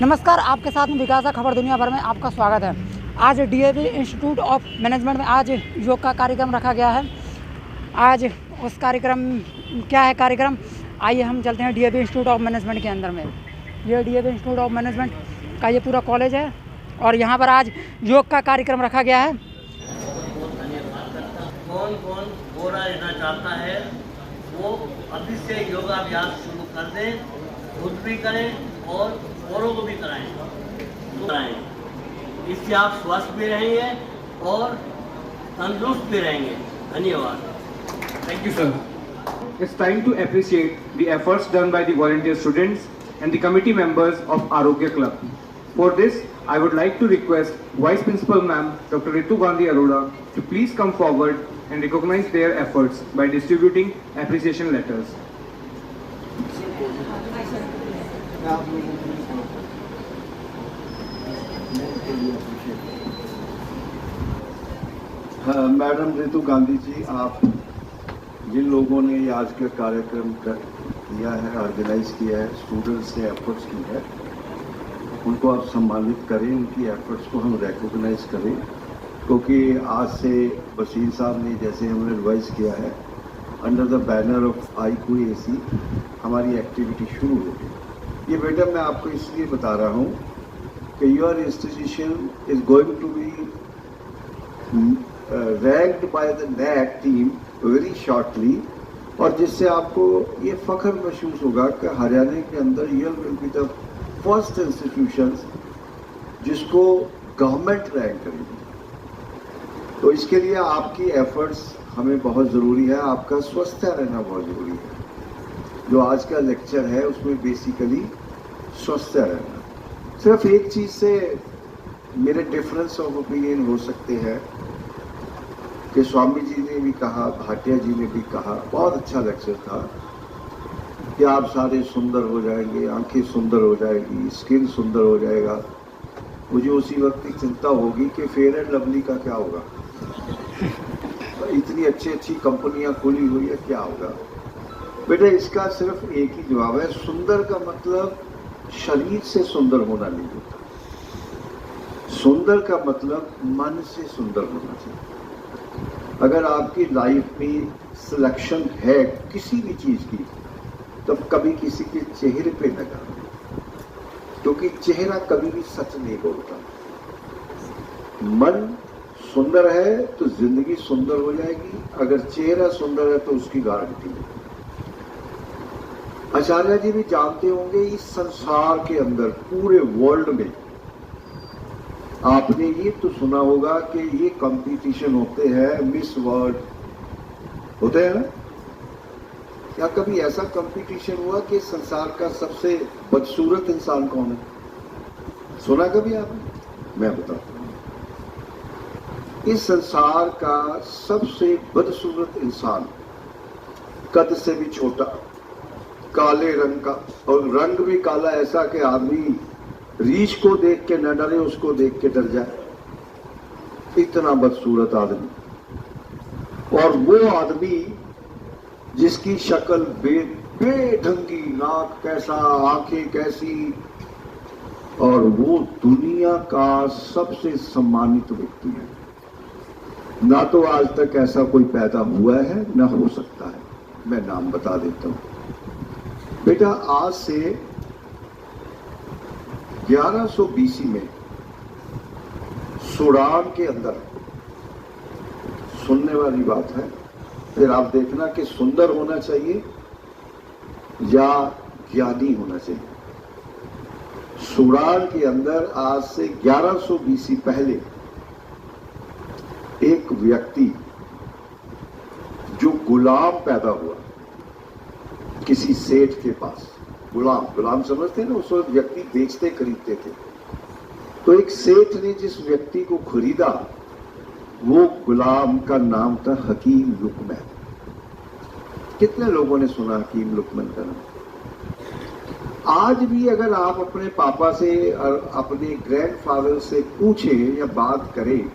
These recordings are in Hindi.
नमस्कार, आपके साथ में विकासा खबर दुनिया भर में आपका स्वागत है। आज डीएवी इंस्टीट्यूट ऑफ मैनेजमेंट में आज योग का कार्यक्रम रखा गया है। आज उस कार्यक्रम क्या है कार्यक्रम, आइए हम चलते हैं डीएवी इंस्टीट्यूट ऑफ मैनेजमेंट के अंदर में। ये डीएवी इंस्टीट्यूट ऑफ मैनेजमेंट का ये पूरा कॉलेज है और यहाँ पर आज योग का कार्यक्रम रखा गया है। कौन कौन गोरा रहना चाहता है वो अभी से योगाभ्यास शुरू कर दें, खुद भी करें और औरों को भी कराएं। इससे आप स्वस्थ भी रहेंगे और तंदुरुस्त भी रहेंगे। धन्यवाद। Thank you, sir. It's time to appreciate the efforts done by the volunteer students and the committee members of Arogya Club. For this, I would like to request Vice Principal Ma'am Dr. Ritu Gandhi Arora to please come forward and recognize their efforts by distributing appreciation letters. Madam Ritu Gandhi ji, आप जिन लोगों ने ये आज का कार्यक्रम किया है, ऑर्गेनाइज किया है, स्टूडेंट्स ने एफर्ट्स की है, उनको आप सम्मानित करें, उनकी एफर्ट्स को हम रिकॉग्नाइज करें, क्योंकि आज से बशीर साहब ने जैसे हमें एडवाइस किया है, under the banner of IQAC हमारी एक्टिविटी शुरू हो गई। ये बेटा मैं आपको इसलिए बता रहा हूँ कि your institution is going to be ranked by the NAAC team very shortly, और जिससे आपको ये फख्र महसूस होगा कि हरियाणा के अंदर your will be the first institution जिसको गवर्नमेंट रैंक करेगी। तो इसके लिए आपकी एफर्ट्स हमें बहुत ज़रूरी है, आपका स्वस्थ रहना बहुत ज़रूरी है। जो आज का लेक्चर है उसमें बेसिकली स्वस्थ रहना। सिर्फ एक चीज़ से मेरे डिफरेंस ऑफ ओपिनियन हो सकते हैं कि स्वामी जी ने भी कहा, भाटिया जी ने भी कहा, बहुत अच्छा लेक्चर था कि आप सारे सुंदर हो जाएंगे, आंखें सुंदर हो जाएगी, स्किन सुंदर हो जाएगा। मुझे उसी वक्त की चिंता होगी कि फेयर एंड लवली का क्या होगा, इतनी अच्छी कंपनियां खुली हुई है, क्या होगा। बेटा इसका सिर्फ एक ही जवाब है, सुंदर का मतलब शरीर से सुंदर होना नहीं होता, सुंदर का मतलब मन से सुंदर होना चाहिए। अगर आपकी लाइफ में सिलेक्शन है किसी भी चीज की, तो कभी किसी के चेहरे पे न जाओ, क्योंकि चेहरा कभी भी सच नहीं बोलता। मन सुंदर है तो जिंदगी सुंदर हो जाएगी, अगर चेहरा सुंदर है तो उसकी गारंटी है। आचार्य जी भी जानते होंगे, इस संसार के अंदर पूरे वर्ल्ड में आपने ये तो सुना होगा कि ये कंपटीशन होते हैं, मिस वर्ल्ड होते हैं ना। क्या कभी ऐसा कंपटीशन हुआ कि संसार का सबसे बदसूरत इंसान कौन है? सुना कभी आपने? मैं बताता हूं, इस संसार का सबसे बदसूरत इंसान, कद से भी छोटा, काले रंग का, और रंग भी काला ऐसा कि आदमी रीछ को देख के न डरे, उसको देख के डर जाए, इतना बदसूरत आदमी। और वो आदमी जिसकी शक्ल बेढंगी, नाक कैसा, आंखें कैसी, और वो दुनिया का सबसे सम्मानित व्यक्ति है। ना तो आज तक ऐसा कोई पैदा हुआ है, ना हो सकता है। मैं नाम बता देता हूं बेटा। आज से 1100 BC में सूडान के अंदर, सुनने वाली बात है, फिर आप देखना कि सुंदर होना चाहिए या ज्ञानी होना चाहिए। सूडान के अंदर आज से 1100 BC पहले एक व्यक्ति जो गुलाम पैदा हुआ किसी सेठ के पास। गुलाम समझते हैं ना, उस वक्त व्यक्ति बेचते खरीदते थे। तो एक सेठ ने जिस व्यक्ति को खरीदा, वो गुलाम का नाम था हकीम लुकमान। कितने लोगों ने सुना हकीम लुकमान का नाम? आज भी अगर आप अपने पापा से और अपने ग्रैंडफादर से पूछें या बात करें,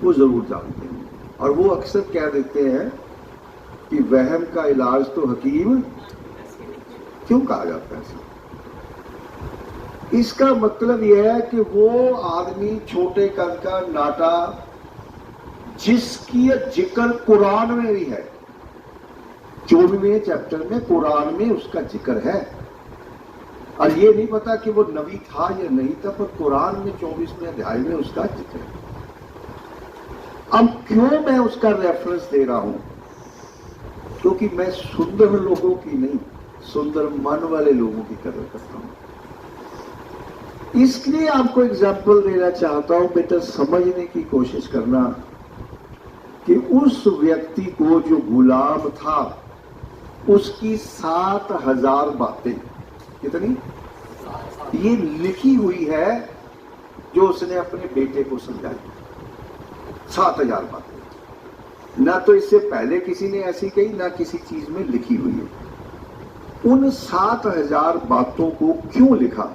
वो जरूर जानते हैं, और वो अक्सर कह देते हैं कि वहम का इलाज तो हकीम। क्यों कहा जाता है ऐसा? इसका मतलब यह है कि वो आदमी छोटे कद का नाटा जिसकी जिक्र कुरान में भी है, 24वें चैप्टर में कुरान में उसका जिक्र है, और ये नहीं पता कि वो नबी था या नहीं था, पर कुरान में 24वें अध्याय में उसका जिक्र है। अब क्यों मैं उसका रेफरेंस दे रहा हूं? क्योंकि मैं सुंदर लोगों की नहीं, सुंदर मन वाले लोगों की कदर करता हूं। इसलिए आपको एग्जाम्पल देना चाहता हूं, बेटा समझने की कोशिश करना कि उस व्यक्ति को जो गुलाम था उसकी 7000 बातें, कितनी ये लिखी हुई है जो उसने अपने बेटे को समझाई, 7000 बातें। ना तो इससे पहले किसी ने ऐसी कही, ना किसी चीज में लिखी हुई है। उन 7000 बातों को क्यों लिखा?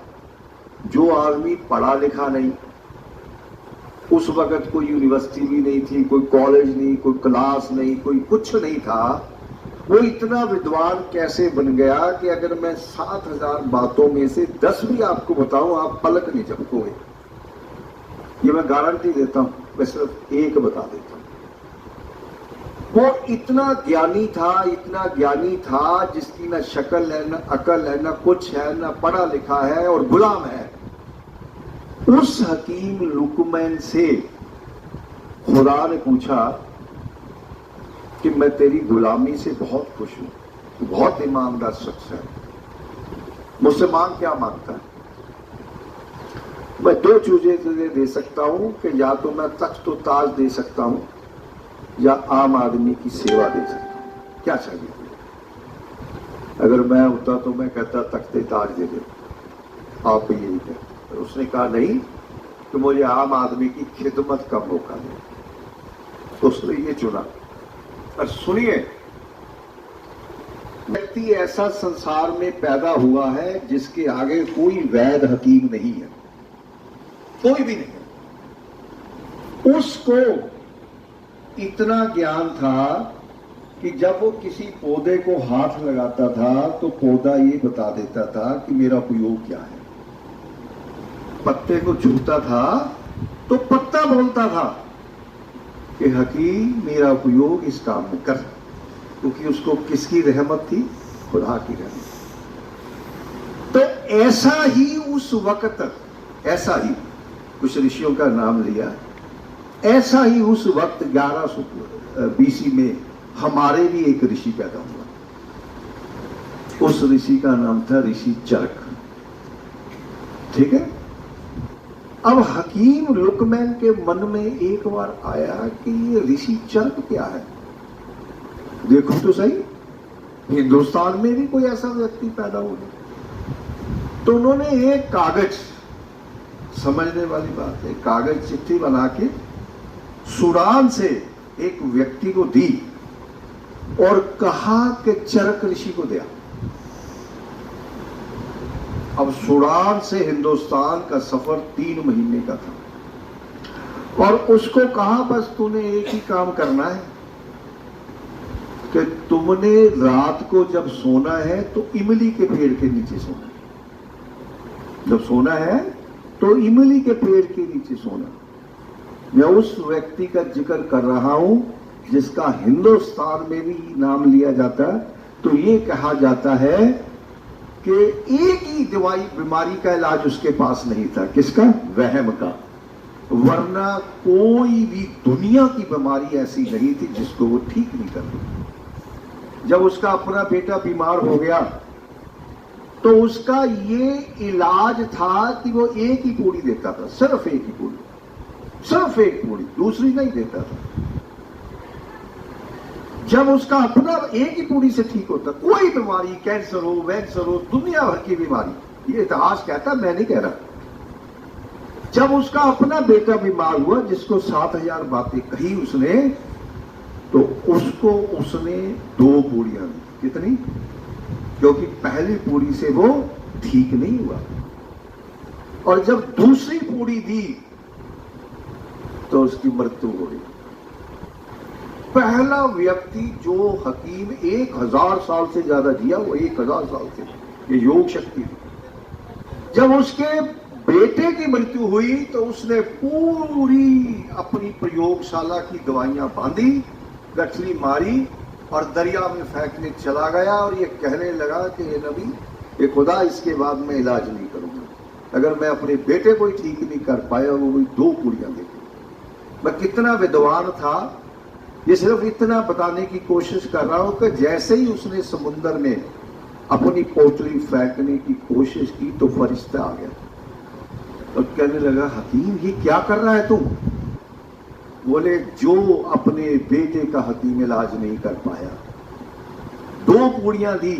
जो आदमी पढ़ा लिखा नहीं, उस वक्त कोई यूनिवर्सिटी भी नहीं थी, कोई कॉलेज नहीं, कोई क्लास नहीं, कोई कुछ नहीं था, वो इतना विद्वान कैसे बन गया कि अगर मैं 7000 बातों में से 10 भी आपको बताऊं, आप पलक नहीं झपकोगे। ये मैं गारंटी देता हूं, मैं सिर्फ एक बता देता हूं। वो इतना ज्ञानी था, इतना ज्ञानी था जिसकी ना शक्ल है, ना अकल है, ना कुछ है, ना पढ़ा लिखा है और गुलाम है। उस हकीम लुकमैन से खुदा ने पूछा कि मैं तेरी गुलामी से बहुत खुश हूं, तू बहुत ईमानदार शख्स है, मुझसे मांग क्या मांगता है? मैं 2 चीजें तुझे दे सकता हूं कि या तो मैं तख्त और ताज दे सकता हूं या आम आदमी की सेवा दे सकता हूं, क्या चाहिए? अगर मैं होता तो मैं कहता तख्ते ताज दे दे, आप यही कहते। उसने कहा नहीं, तो मुझे आम आदमी की खिदमत का मौका दे, तो उसने ये चुना। और सुनिए, व्यक्ति ऐसा संसार में पैदा हुआ है जिसके आगे कोई वैद हकीम नहीं है, कोई भी नहीं। उसको इतना ज्ञान था कि जब वो किसी पौधे को हाथ लगाता था तो पौधा ये बता देता था कि मेरा उपयोग क्या है। पत्ते को छूता था तो पत्ता बोलता था कि हकीम मेरा उपयोग इस काम में कर, क्योंकि उसको किसकी रहमत थी? खुदा की रहमत। तो ऐसा ही उस वक्त, ऐसा ही कुछ ऋषियों का नाम लिया, ऐसा ही उस वक्त 1100 BC में हमारे भी एक ऋषि पैदा हुआ। उस ऋषि का नाम था ऋषि चरक, ठीक है। अब हकीम लुकमैन के मन में एक बार आया कि ये ऋषि चरक क्या है, देखो तो सही, हिंदुस्तान में भी कोई ऐसा व्यक्ति पैदा हो गया। तो उन्होंने एक कागज, समझने वाली बात है, कागज चिट्ठी बना के सूडान से एक व्यक्ति को दी और कहा कि चरक ऋषि को दिया। अब सूडान से हिंदुस्तान का सफर 3 महीने का था और उसको कहा बस तूने एक ही काम करना है कि तुमने रात को जब सोना है तो इमली के पेड़ के नीचे सोना, जब सोना है तो इमली के पेड़ के नीचे सोना। मैं उस व्यक्ति का जिक्र कर रहा हूं जिसका हिंदुस्तान में भी नाम लिया जाता है। तो ये कहा जाता है कि एक ही दवाई बीमारी का इलाज उसके पास नहीं था, किसका? वहम का। वरना कोई भी दुनिया की बीमारी ऐसी नहीं थी जिसको वो ठीक नहीं कर रही। जब उसका अपना बेटा बीमार हो गया तो उसका ये इलाज था कि वो एक ही पूरी देता था, सिर्फ एक ही पूरी, सिर्फ एक पूरी, दूसरी नहीं देता था। जब उसका अपना एक ही पूरी से ठीक होता, कोई बीमारी, कैंसर हो, वैंसर हो, दुनिया भर की बीमारी, ये इतिहास कहता, मैं नहीं कह रहा। जब उसका अपना बेटा बीमार हुआ जिसको 7000 बातें कही उसने, तो उसको उसने 2 पूरियां दी। कितनी? क्योंकि पहली पूरी से वो ठीक नहीं हुआ, और जब दूसरी पूरी दी तो उसकी मृत्यु हो गई। पहला व्यक्ति जो हकीम 1000 साल से ज्यादा जिया, वो 1000 साल से, ये योग शक्ति थी। जब उसके बेटे की मृत्यु हुई तो उसने पूरी अपनी प्रयोगशाला की दवाइयां बांधी, गठली मारी और दरिया में फेंकने चला गया और ये कहने लगा कि ये नबी, ये खुदा, इसके बाद मैं इलाज नहीं करूंगा। अगर मैं अपने बेटे को ही ठीक नहीं कर पाया, वो भी 2 कुड़ियां देखी। मैं कितना विद्वान था, ये सिर्फ इतना बताने की कोशिश कर रहा हूं कि जैसे ही उसने समुद्र में अपनी पोटली फेंकने की कोशिश की तो फरिश्ता आ गया और कहने लगा, हकीम ये क्या कर रहा है तुम? बोले, जो अपने बेटे का हकीम इलाज नहीं कर पाया, 2 कुड़ियां दी,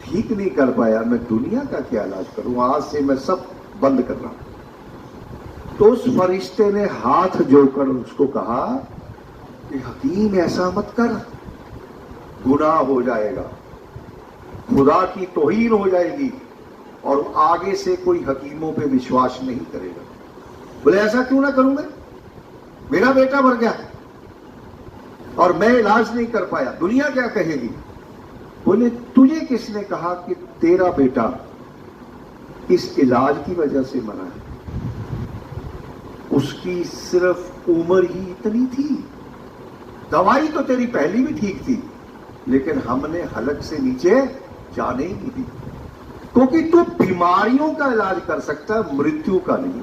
ठीक नहीं कर पाया, मैं दुनिया का क्या इलाज करूं? आज से मैं सब बंद कर रहा हूं। तो उस फरिश्ते ने हाथ जोड़कर उसको कहा कि हकीम ऐसा मत कर, गुनाह हो जाएगा, खुदा की तौहीन हो जाएगी और आगे से कोई हकीमों पे विश्वास नहीं करेगा। बोले, ऐसा क्यों ना करूंगा? मेरा बेटा मर गया और मैं इलाज नहीं कर पाया, दुनिया क्या कहेगी? बोले, तुझे किसने कहा कि तेरा बेटा इस इलाज की वजह से मरा है? उसकी सिर्फ उम्र ही इतनी थी, दवाई तो तेरी पहली भी ठीक थी, लेकिन हमने हलक से नीचे जाने ही नहीं दी, क्योंकि तू बीमारियों का इलाज कर सकता है, मृत्यु का नहीं।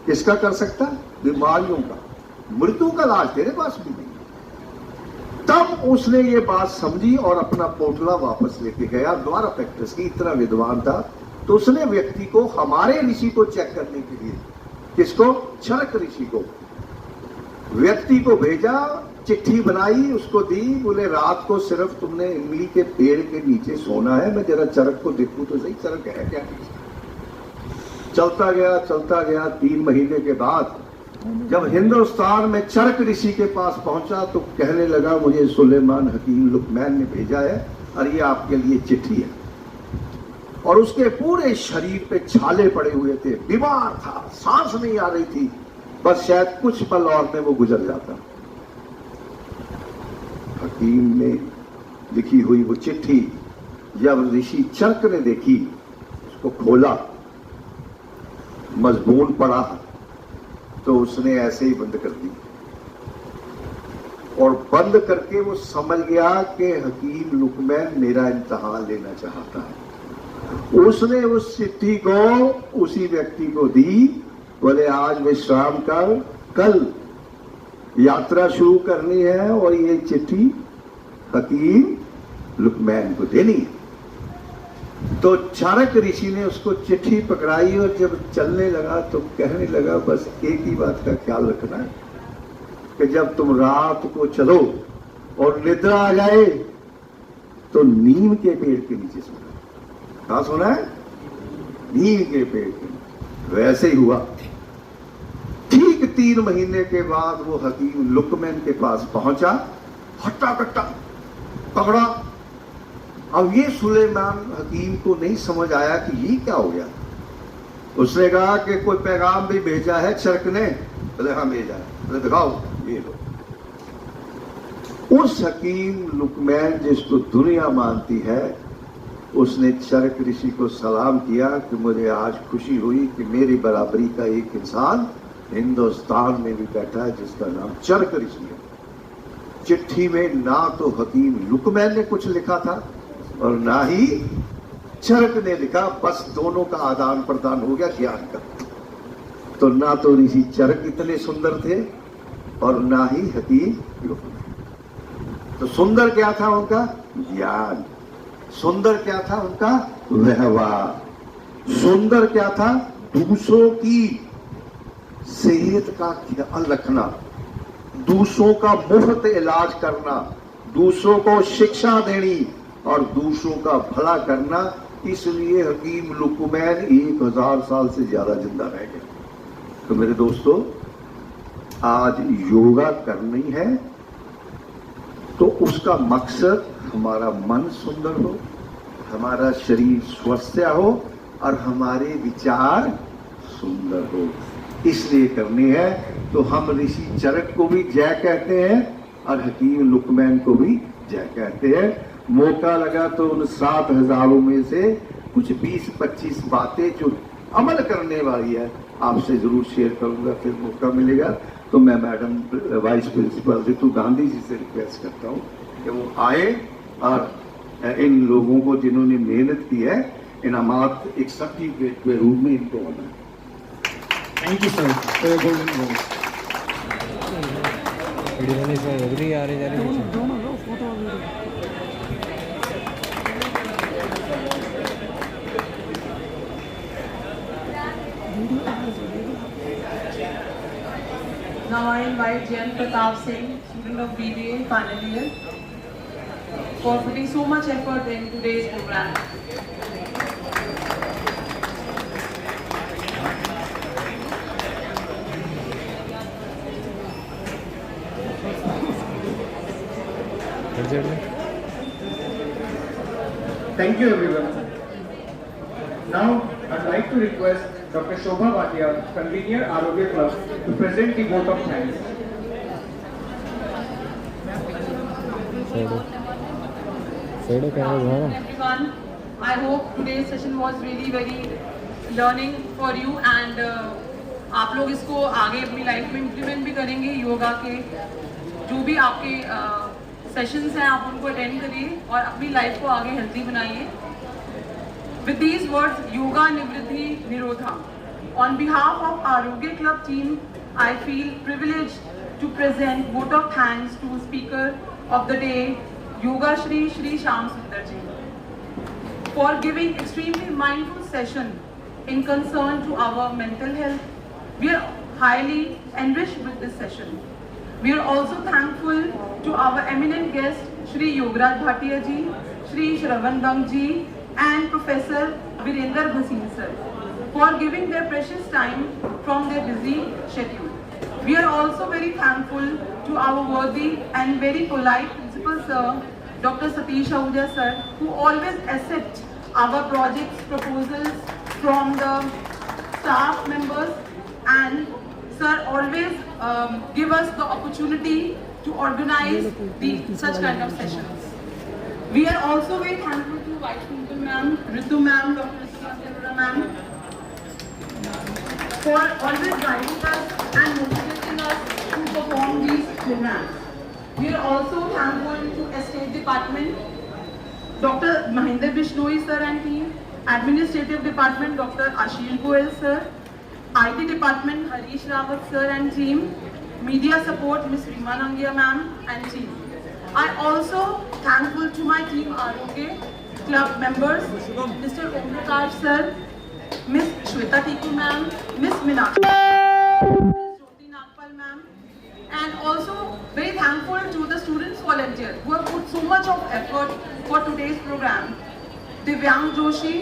किसका कर सकता? बीमारियों का। मृत्यु का इलाज तेरे पास भी नहीं। तब उसने ये बात समझी और अपना पोटला वापस लेके गया, दोबारा प्रैक्टिस की। इतना विद्वान था तो उसने व्यक्ति को, हमारे ऋषि को चेक करने के लिए, किसको? चरक ऋषि को, व्यक्ति को भेजा, चिट्ठी बनाई, उसको दी। बोले, रात को सिर्फ तुमने इमली के पेड़ के नीचे सोना है, मैं जरा चरक को देखूं तो सही, चरक है क्या? चलता गया 3 महीने के बाद जब हिंदुस्तान में चरक ऋषि के पास पहुंचा तो कहने लगा, मुझे सुलेमान हकीम लुकमैन ने भेजा है और ये आपके लिए चिट्ठी है। और उसके पूरे शरीर पे छाले पड़े हुए थे, बीमार था, सांस नहीं आ रही थी, बस शायद कुछ पल और में वो गुजर जाता। हकीम ने लिखी हुई वो चिट्ठी जब ऋषि चरक ने देखी, उसको खोला, मजबून पड़ा, तो उसने ऐसे ही बंद कर दी। और बंद करके वो समझ गया कि हकीम लुकमैन मेरा इम्तिहान लेना चाहता है। उसने उस चिट्ठी को उसी व्यक्ति को दी। बोले, आज विश्राम कर, कल यात्रा शुरू करनी है और ये चिट्ठी हकीम लुकमैन को देनी है। तो चरक ऋषि ने उसको चिट्ठी पकड़ाई और जब चलने लगा तो कहने लगा, बस एक ही बात का ख्याल रखना है कि जब तुम रात को चलो और निद्रा आ जाए तो नीम के पेड़ के नीचे सोना। कहां सोना है? नीम के पेड़ के नीचे। वैसे ही हुआ। ठीक 3 महीने के बाद वो हकीम लुकमैन के पास पहुंचा, हट्टा कट्टा पकड़ा। अब ये सुलेमान हकीम को नहीं समझ आया कि ये क्या हो गया। उसने कहा कि कोई पैगाम भी भेजा है चरक ने? बोले, हाँ भेजा है। बोले, दिखाओ, ये लो। उस हकीम लुकमैन जिसको दुनिया मानती है, उसने चरक ऋषि को सलाम किया कि मुझे आज खुशी हुई कि मेरी बराबरी का एक इंसान हिंदुस्तान में भी बैठा है जिसका नाम चरक ऋषि है। चिट्ठी में ना तो हकीम लुकमैन ने कुछ लिखा था और ना ही चरक ने लिखा, बस दोनों का आदान प्रदान हो गया ज्ञान का। तो ना तो ऋषि चरक इतने सुंदर थे और ना ही हकीम लुकमैन। तो सुंदर क्या था उनका? ज्ञान। सुंदर क्या था उनका? व्यवहार। सुंदर क्या था? दूसरों की सेहत का ख्याल रखना, दूसरों का मुफ्त इलाज करना, दूसरों को शिक्षा देनी और दूसरों का भला करना। इसलिए हकीम लुकमैन 1000 साल से ज्यादा जिंदा रह गए। तो मेरे दोस्तों, आज योगा करनी है तो उसका मकसद हमारा मन सुंदर हो, हमारा शरीर स्वस्थ हो और हमारे विचार सुंदर हो, इसलिए करनी है। तो हम ऋषि चरक को भी जय कहते हैं और हकीम लुकमैन को भी जय कहते हैं। मौका लगा तो उन 7000 में से कुछ 20-25 बातें जो अमल करने वाली है आपसे जरूर शेयर करूंगा, फिर मौका मिलेगा तो मैं madam vice principal Ritu Gandhi ji से रिक्वेस्ट करता हूँ कि वो आए और इन लोगों को जिन्होंने मेहनत की है इनामात एक सर्टिफिकेट के रूप में इनको होना है। Thank you, sir, for your golden words. दोनों लो photo video. Now I invite Jan Pratap Singh, student of BBA final year, for putting so much effort in today's program. Thank you, everyone. Now, I'd like to request Dr. Shobha Bhatia, convener Arogya Club, to present the vote of thanks. Everyone, I hope today's session was really very learning for you and आप लोग इसको आगे अपनी लाइफ में इम्प्लीमेंट भी करेंगे। योगा के जो भी आपके सेशंस हैं आप उनको अटेंड करिए और अपनी लाइफ को आगे हेल्दी बनाइए। With these words, Yoga Nivriddhi Nirodha. On behalf of Arogya Club team, I feel privileged to present vote of thanks to Speaker of the Day, Yoga Shri Shyam Sundar ji, for giving extremely mindful session in concern to our mental health. We are highly enriched with this session. We are also thankful to our eminent guest, Shri Yogaraj Bhatia ji, Shri Shravan Gang ji, and Professor Virender Bhasin sir, for giving their precious time from their busy schedule. We are also very thankful to our worthy and very polite principal sir, Dr. Satish Ahuja sir, who always accept our projects proposals from the staff members, and sir always give us the opportunity to organize such kind of sessions. We are also very thankful to Vice Principal Ma'am, Ritu Ma'am, Dr. Ritu Ma'am, for always guiding us and motivating us to perform these programs. We are also thankful to Estate Department, Dr. Mahinder Bishnoi sir and team, Administrative Department, Dr. Ashish Goel sir, IT Department, Harish Rawat sir and team, Media Support, Ms. Rima Nangia ma'am and team. I also thankful to my team Arogya Club members, Mr. Om Prakash sir, Ms. Shweta Tiku ma'am, Ms. Meenakshi, Ms. Jyoti Nagpal ma'am, and also very thankful to the students volunteer who have put so much of effort for today's program. Divyang Joshi,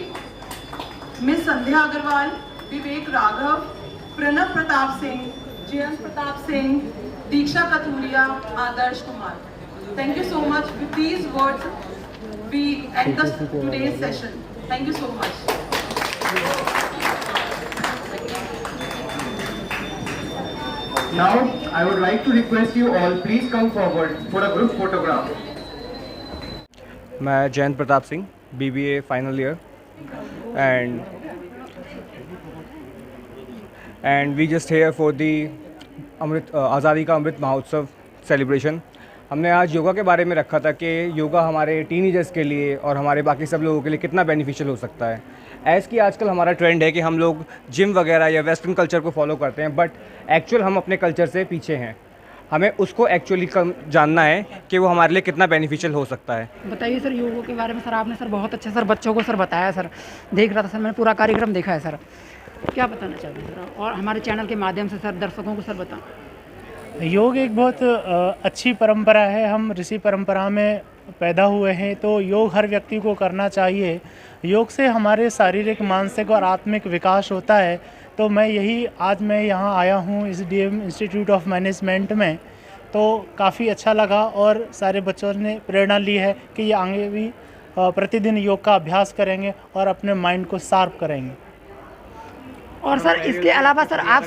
Ms. Sandhya Agarwal, Vivek Raghav, Pranav Pratap Singh, Jayant Pratap Singh, Diksha Kathuria, Adarsh Kumar. Thank you so much. With these words, we end today's session. Thank you so much. Now, I would like to request you all, please come forward for a group photograph. मैं Jayant Pratap Singh, BBA final year, and we just here for the आज़ादी का अमृत महोत्सव सेलिब्रेशन। हमने आज योगा के बारे में रखा था कि योगा हमारे टीनेजर्स के लिए और हमारे बाकी सब लोगों के लिए कितना बेनिफिशियल हो सकता है। ऐज़ कि आजकल हमारा ट्रेंड है कि हम लोग जिम वगैरह या वेस्टर्न कल्चर को फॉलो करते हैं, बट एक्चुअल हम अपने कल्चर से पीछे हैं। हमें उसको एक्चुअली जानना है कि वो हमारे लिए कितना बेनिफिशियल हो सकता है। बताइए सर, योगा के बारे में सर आपने सर बहुत अच्छा सर बच्चों को सर बताया सर, देख रहा था सर, मैंने पूरा कार्यक्रम देखा है सर। क्या बताना चाहते हैं सर और हमारे चैनल के माध्यम से सर दर्शकों को सर बताएं। योग एक बहुत अच्छी परंपरा है। हम ऋषि परंपरा में पैदा हुए हैं, तो योग हर व्यक्ति को करना चाहिए। योग से हमारे शारीरिक, मानसिक और आत्मिक विकास होता है। तो मैं यहाँ आया हूँ इस DM इंस्टीट्यूट ऑफ मैनेजमेंट में, तो काफ़ी अच्छा लगा और सारे बच्चों ने प्रेरणा ली है कि ये आगे भी प्रतिदिन योग का अभ्यास करेंगे और अपने माइंड को शार्प करेंगे। और सर इसके अलावा सर आप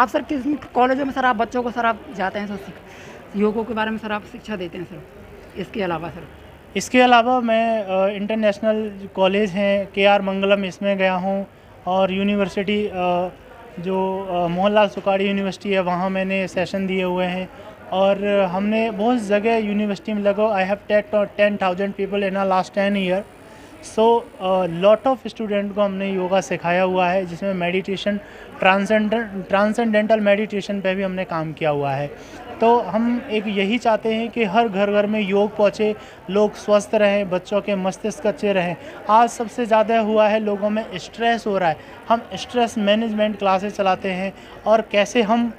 सर किस कॉलेजों में सर आप बच्चों को सर आप जाते हैं सर योगों के बारे में सर आप शिक्षा देते हैं सर, इसके अलावा सर? इसके अलावा मैं इंटरनेशनल कॉलेज हैं KR मंगलम, इसमें गया हूँ, और यूनिवर्सिटी जो मोहनलाल सुखाड़ी यूनिवर्सिटी है वहाँ मैंने सेशन दिए हुए हैं। और हमने बहुत जगह यूनिवर्सिटी में लगो I have taught 10,000 people in last 10 year. So lot of student को हमने योगा सिखाया हुआ है, जिसमें मेडिटेशन, ट्रांसेंडेंटल मेडिटेशन पे भी हमने काम किया हुआ है। तो हम एक यही चाहते हैं कि हर घर घर में योग पहुँचे, लोग स्वस्थ रहें, बच्चों के मस्तिष्क अच्छे रहें। आज सबसे ज़्यादा हुआ है लोगों में स्ट्रेस हो रहा है, हम स्ट्रेस मैनेजमेंट क्लासेस चलाते हैं और कैसे हम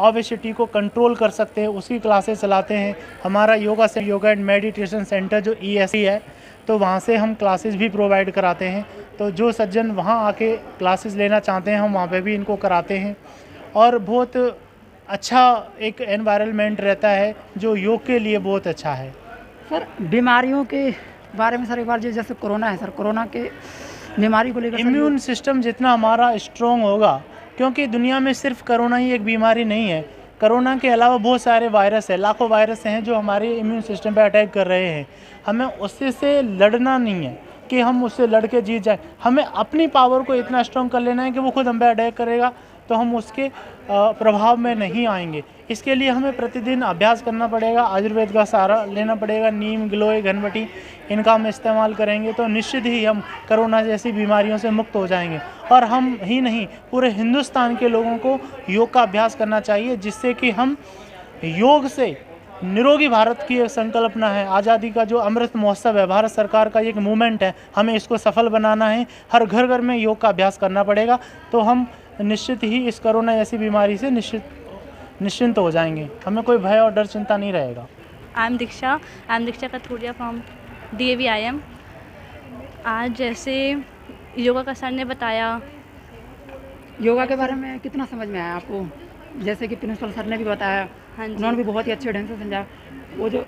ओबेसिटी को कंट्रोल कर सकते हैं उसकी क्लासेस चलाते हैं। हमारा योगा एंड मेडिटेशन सेंटर जो ESC है, तो वहाँ से हम क्लासेस भी प्रोवाइड कराते हैं। तो जो सज्जन वहाँ आके क्लासेस लेना चाहते हैं हम वहाँ पे भी इनको कराते हैं, और बहुत अच्छा एक एनवायरनमेंट रहता है जो योग के लिए बहुत अच्छा है। सर बीमारियों के बारे में सर एक बार जैसे कोरोना है सर, कोरोना के बीमारी को लेकर इम्यून सिस्टम जितना हमारा स्ट्रॉन्ग होगा, क्योंकि दुनिया में सिर्फ कोरोना ही एक बीमारी नहीं है, कोरोना के अलावा बहुत सारे वायरस हैं, लाखों वायरस हैं जो हमारे इम्यून सिस्टम पे अटैक कर रहे हैं। हमें उससे से लड़ना नहीं है कि हम उससे लड़ के जीत जाए, हमें अपनी पावर को इतना स्ट्रॉन्ग कर लेना है कि वो खुद हम पे अटैक करेगा तो हम उसके प्रभाव में नहीं आएंगे। इसके लिए हमें प्रतिदिन अभ्यास करना पड़ेगा, आयुर्वेद का सहारा लेना पड़ेगा, नीम, गिलोय, घनवटी, इनका हम इस्तेमाल करेंगे तो निश्चित ही हम कोरोना जैसी बीमारियों से मुक्त हो जाएंगे। और हम ही नहीं, पूरे हिंदुस्तान के लोगों को योग का अभ्यास करना चाहिए, जिससे कि हम योग से निरोगी भारत की एक संकल्पना है। आज़ादी का जो अमृत महोत्सव है, भारत सरकार का एक मूवमेंट है, हमें इसको सफल बनाना है। हर घर घर में योग का अभ्यास करना पड़ेगा तो हम निश्चित ही इस कोरोना जैसी बीमारी से निश्चिंत हो जाएंगे, हमें कोई भय और डर चिंता नहीं रहेगा। I am Diksha Kathuria from DAVIM। आज जैसे योगा का सर ने बताया, योगा के बारे में कितना समझ में आया आपको? जैसे कि प्रिंसिपल सर ने भी बताया, हाँ जी, उन्होंने भी बहुत ही अच्छे ढंग से समझाया। वो जो